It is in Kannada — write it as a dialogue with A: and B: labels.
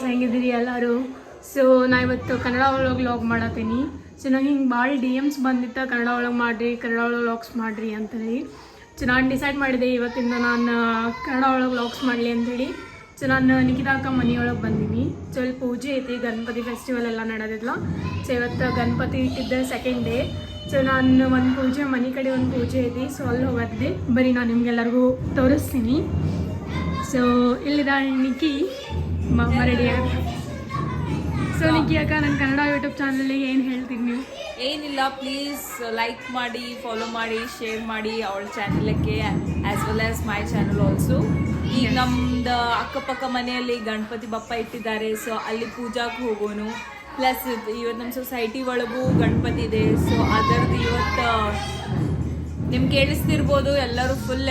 A: ಹೆಂಗಿದ್ದೀರಿ ಎಲ್ಲರೂ. ಸೊ ನಾ ಇವತ್ತು ಕನ್ನಡ ಒಳಗೆ ವ್ಲಾಗ್ ಮಾಡತ್ತೀನಿ. ಸೊ ನಂಗೆ ಹಿಂಗೆ ಭಾಳ DMs ಬಂದಿತ್ತು, ಕನ್ನಡ ಒಳಗೆ ಮಾಡಿರಿ, ಕನ್ನಡ ಒಳಗೆ ವ್ಲಾಗ್ಸ್ ಮಾಡಿರಿ ಅಂತೇಳಿ. ಸೊ ನಾನು ಡಿಸೈಡ್ ಮಾಡಿದೆ ಇವತ್ತಿಂದ ನಾನು ಕನ್ನಡ ಒಳಗೆ ವ್ಲಾಗ್ಸ್ ಮಾಡಲಿ ಅಂಥೇಳಿ. ಸೊ ನಾನು ನಿಖಿತಾಕ ಮನೆಯೊಳಗೆ ಬಂದೀನಿ. ಸೊ ಇಲ್ಲಿ ಪೂಜೆ ಐತಿ, ಗಣಪತಿ ಫೆಸ್ಟಿವಲ್ ಎಲ್ಲ ನಡೆದಿದ್ಲ. ಸೊ ಇವತ್ತು ಗಣಪತಿ ಇಟ್ಟಿದ್ದ ಸೆಕೆಂಡ್ ಡೇ. ಸೊ ನಾನು ಒಂದು ಪೂಜೆ, ಮನೆ ಕಡೆ ಒಂದು ಪೂಜೆ ಐತಿ. ಸೊ ಅಲ್ಲಿ ಹೋಗತ್ತಿದ್ದೆ, ಬರೀ ನಾನು ನಿಮ್ಗೆಲ್ಲರಿಗೂ ತೋರಿಸ್ತೀನಿ. ಸೊ ಇಲ್ಲಿದ್ದಾಳೆ ನಿಕ್ಕಿ, ಮಾಮ ರೆಡಿ ಆಗುತ್ತೆ. ಸೊ ನಿಕ್ಕಿ ಅಕ್ಕ, ನನ್ನ ಕನ್ನಡ ಯೂಟ್ಯೂಬ್ ಚಾನಲಿಗೆ ಏನು ಹೇಳ್ತೀನಿ ನೀವು?
B: ಏನಿಲ್ಲ, ಪ್ಲೀಸ್ ಲೈಕ್ ಮಾಡಿ, ಫಾಲೋ ಮಾಡಿ, ಶೇರ್ ಮಾಡಿ ಅವಳ ಚಾನಲಕ್ಕೆ, as well as my channel also. ಈಗ ನಮ್ದು ಅಕ್ಕಪಕ್ಕ ಮನೆಯಲ್ಲಿ ಗಣಪತಿ ಬಪ್ಪ ಇಟ್ಟಿದ್ದಾರೆ. ಸೊ ಅಲ್ಲಿ ಪೂಜಾಕ್ಕೆ ಹೋಗೋನು. ಪ್ಲಸ್ ಇವತ್ತು ನಮ್ಮ ಸೊಸೈಟಿ ಒಳಗೂ ಗಣಪತಿ ಇದೆ. ಸೊ ಅದರದ್ದು ಇವತ್ತು ನಿಮ್ಗೆ ಕೇಳಿಸ್ತಿರ್ಬೋದು, ಎಲ್ಲರೂ ಫುಲ್